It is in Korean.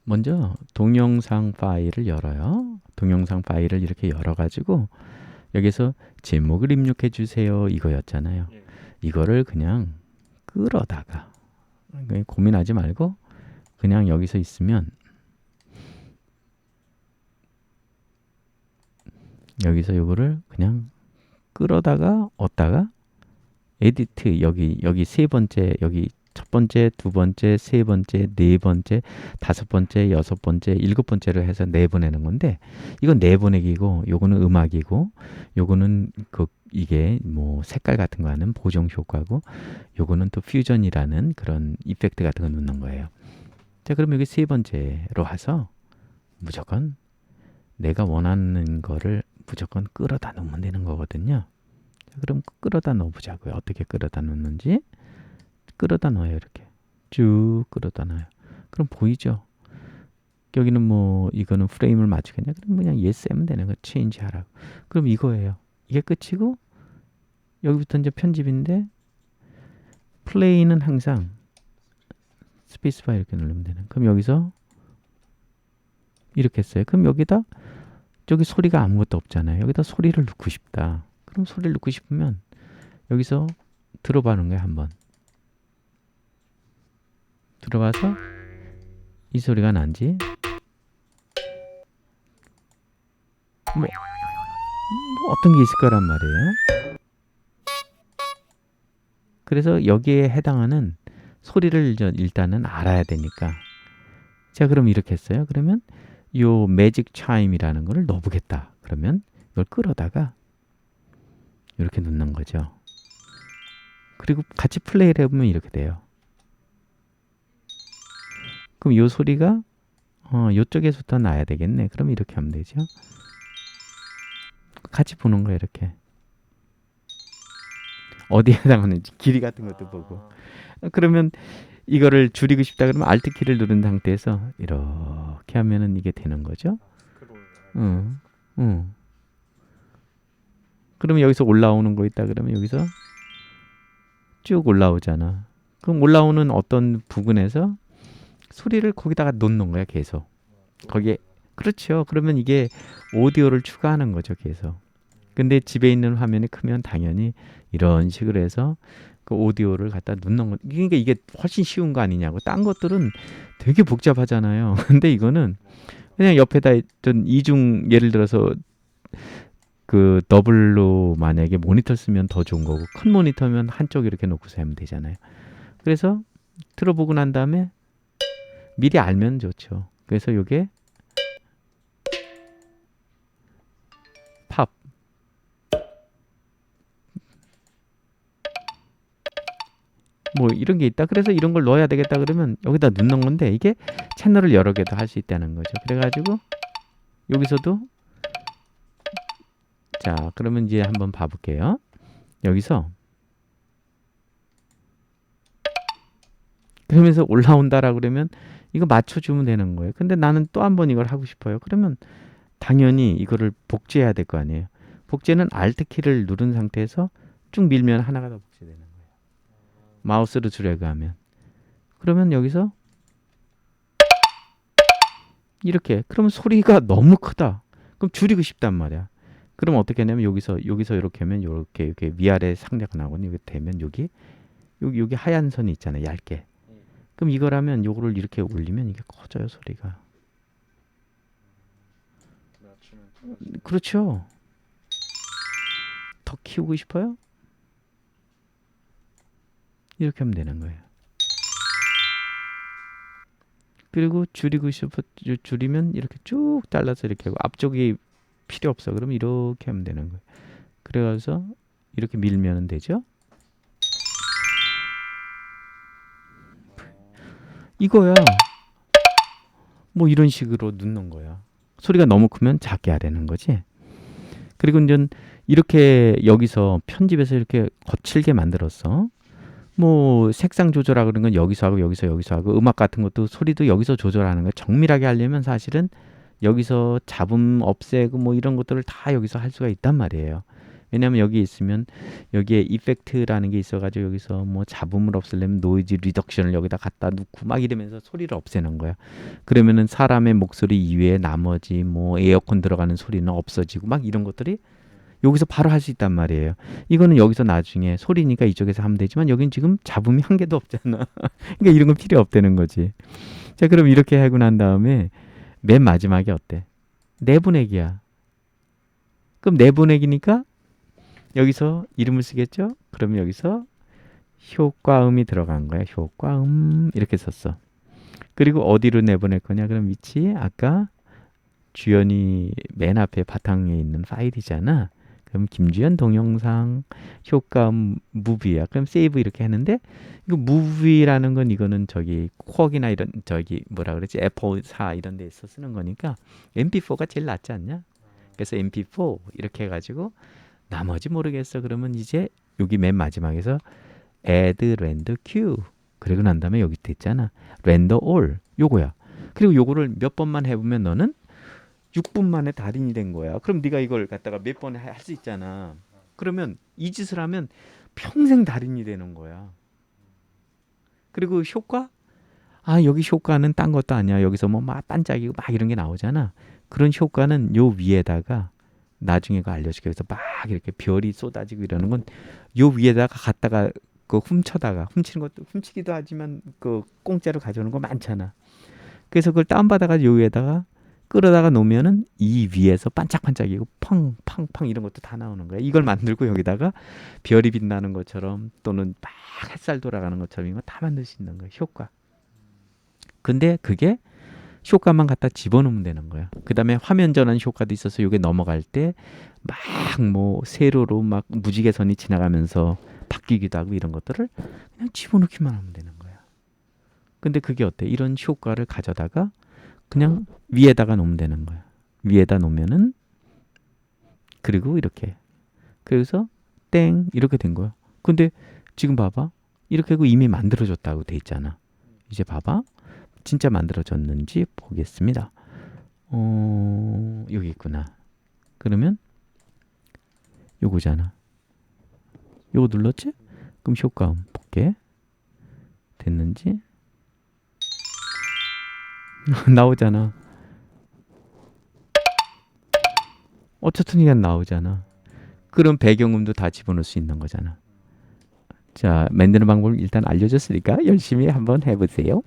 먼저 동영상 파일을 열어요. 동영상 파일을 이렇게 열어가지고 여기서 제목을 입력해 주세요 이거였잖아요. 예. 이거를 그냥 끌어다가 고민하지 말고 그냥 여기서 있으면 여기서 이거를 그냥 끌어다가 얻다가 에디트 여기 세 번째 여기 첫 번째, 두 번째, 세 번째, 네 번째, 다섯 번째, 여섯 번째, 일곱 번째로 해서 내보내는 건데 이건 내보내기고 요거는 음악이고 요거는 이게 뭐 색깔 같은 거 하는 보정 효과고 요거는 또 퓨전이라는 그런 이펙트 같은 거 넣는 거예요. 자, 그럼 여기 세 번째로 해서 무조건 내가 원하는 거를 무조건 끌어다 놓으면 되는 거거든요. 자, 그럼 끌어다 넣어보자고요. 어떻게 끌어다 놓는지. 끌어다 넣어요. 이렇게 쭉 끌어다 놔요. 그럼 보이죠? 여기는 뭐 이거는 프레임을 맞추겠냐? 그럼 그냥 yes 하면 되는 거. change 하라고. 그럼 이거예요. 이게 끝이고 여기부터 이제 편집인데 플레이는 항상 스페이스바 이렇게 누르면 되는. 그럼 여기서 이렇게 했어요. 그럼 여기다 저기 소리가 아무것도 없잖아요. 여기다 소리를 넣고 싶다. 그럼 소리를 넣고 싶으면 여기서 들어봐는 거예요. 한번 들어봐서 이 소리가 난지 뭐 어떤 게 있을 거란 말이에요. 그래서 여기에 해당하는 소리를 일단은 알아야 되니까 자, 그럼 이렇게 했어요. 그러면 요 매직 차임이라는 거를 넣어보겠다. 그러면 이걸 끌어다가 이렇게 넣는 거죠. 그리고 같이 플레이를 해보면 이렇게 돼요. 그럼 요 소리가 요쪽에서부터 나야 되겠네. 그럼 이렇게 하면 되죠. 같이 보는 거예요. 이렇게 어디에 해당하는지 길이 같은 것도 보고. 그러면 이거를 줄이고 싶다 그러면 Alt 키를 누른 상태에서 이렇게 하면은 이게 되는 거죠. 스크롤. 응, 응. 그러면 여기서 올라오는 거 있다 그러면 여기서 쭉 올라오잖아. 그럼 올라오는 어떤 부분에서 소리를 거기다가 놓는 거야, 계속. 거기에 그렇죠. 그러면 이게 오디오를 추가하는 거죠, 계속. 근데 집에 있는 화면이 크면 당연히 이런 식으로 해서 그 오디오를 갖다 넣는 거. 그러니까 이게 훨씬 쉬운 거 아니냐고. 딴 것들은 되게 복잡하잖아요. 근데 이거는 그냥 옆에다 있던 이중 예를 들어서 그 더블로 만약에 모니터 쓰면 더 좋은 거고 큰 모니터면 한쪽 이렇게 놓고서 하면 되잖아요. 그래서 들어보고 난 다음에 미리 알면 좋죠. 그래서 요게 팝 뭐 이런 게 있다. 그래서 이런 걸 넣어야 되겠다 그러면 여기다 넣는 건데 이게 채널을 여러 개도 할 수 있다는 거죠. 그래가지고 여기서도 자, 그러면 이제 한번 봐볼게요. 여기서 그러면서 올라온다라 그러면 이거 맞춰주면 되는 거예요. 근데 나는 또 한 번 이걸 하고 싶어요. 그러면 당연히 이거를 복제해야 될 거 아니에요. 복제는 Alt 키를 누른 상태에서 쭉 밀면 하나가 더 복제되는 거예요. 마우스로 드래그 하면. 그러면 여기서 이렇게. 그러면 소리가 너무 크다. 그럼 줄이고 싶단 말이야. 그럼 어떻게 하냐면 여기서 이렇게 하면 이렇게 위아래 상자가 나오거든요. 여기 되면 여기 하얀 선이 있잖아요. 얇게. 그럼 이거라면 요거를 이렇게 올리면 이게 커져요, 소리가. 그렇죠. 더 키우고 싶어요? 이렇게 하면 되는 거예요. 그리고 줄이고 싶어 줄이면 이렇게 쭉 잘라서 이렇게 하고 앞쪽이 필요 없어. 그럼 이렇게 하면 되는 거예요. 그래서 이렇게 밀면 되죠. 이거야. 뭐 이런 식으로 넣는 거야. 소리가 너무 크면 작게 해야 되는 거지. 그리고 이제 이렇게 여기서 편집해서 이렇게 거칠게 만들었어. 뭐 색상 조절하고 그런 건 여기서 하고 여기서 하고 음악 같은 것도 소리도 여기서 조절하는 거야. 정밀하게 하려면 사실은 여기서 잡음 없애고 뭐 이런 것들을 다 여기서 할 수가 있단 말이에요. 왜냐하면 여기 있으면 여기에 이펙트라는 게 있어가지고 여기서 뭐 잡음을 없애려면 노이즈 리덕션을 여기다 갖다 놓고 막 이러면서 소리를 없애는 거야. 그러면은 사람의 목소리 이외에 나머지 뭐 에어컨 들어가는 소리는 없어지고 막 이런 것들이 여기서 바로 할 수 있단 말이에요. 이거는 여기서 나중에 소리니까 이쪽에서 하면 되지만 여긴 지금 잡음이 한 개도 없잖아. 그러니까 이런 건 필요 없다는 거지. 자, 그럼 이렇게 하고 난 다음에 맨 마지막에 어때? 내보내기야. 그럼 내보내기니까 여기서 이름을 쓰겠죠? 그럼 여기서 효과음이 들어간 거야. 효과음 이렇게 썼어. 그리고 어디로 내보낼 거냐? 그럼 위치 아까 주연이 맨 앞에 바탕에 있는 파일이잖아. 그럼 김주연 동영상 효과음 무비야. 그럼 세이브 이렇게 했는데 이거 무비라는 건 이거는 저기 쿼기나 이런 저기 뭐라 그러지? 애플4 이런 데서 쓰는 거니까 MP4가 제일 낫지 않냐? 그래서 MP4 이렇게 해가지고 나머지 모르겠어. 그러면 이제 여기 맨 마지막에서 add render queue. 그리고 난 다음에 여기 있잖아. render all. 요거야. 그리고 요거를 몇 번만 해보면 너는 6분 만에 달인이 된 거야. 그럼 네가 이걸 갖다가 몇 번 할 수 있잖아. 그러면 이 짓을 하면 평생 달인이 되는 거야. 그리고 효과? 아, 여기 효과는 딴 것도 아니야. 여기서 뭐 막 반짝이고 막 이런 게 나오잖아. 그런 효과는 요 위에다가 나중에 그 알려줄게. 그래서 막 이렇게 별이 쏟아지고 이러는 건 요 위에다가 갖다가 그 훔쳐다가 훔치는 것도 훔치기도 하지만 그 공짜로 가져오는 거 많잖아. 그래서 그걸 다운받아가 요 위에다가 끌어다가 놓으면은 이 위에서 반짝반짝이고 팡팡팡 이런 것도 다 나오는 거야. 이걸 만들고 여기다가 별이 빛나는 것처럼 또는 막 햇살 돌아가는 것처럼 이거 다 만들 수 있는 거야. 효과. 근데 그게 효과만 갖다 집어넣으면 되는 거야. 그 다음에 화면 전환 효과도 있어서 이게 넘어갈 때 막 뭐 세로로 막 무지개선이 지나가면서 바뀌기도 하고 이런 것들을 그냥 집어넣기만 하면 되는 거야. 근데 그게 어때? 이런 효과를 가져다가 그냥 위에다가 놓으면 되는 거야. 위에다 놓으면은 그리고 이렇게 그래서 땡 이렇게 된 거야. 근데 지금 봐봐. 이렇게 하고 이미 만들어졌다고 돼 있잖아. 이제 봐봐. 진짜 만들어졌는지 보겠습니다. 여기 있구나. 그러면 요거잖아. 요거 눌렀지? 그럼 효과음 볼게. 됐는지 나오잖아. 어쨌든 이게 나오잖아. 그럼 배경음도 다 집어넣을 수 있는 거잖아. 자, 만드는 방법을 일단 알려줬으니까 열심히 한번 해보세요.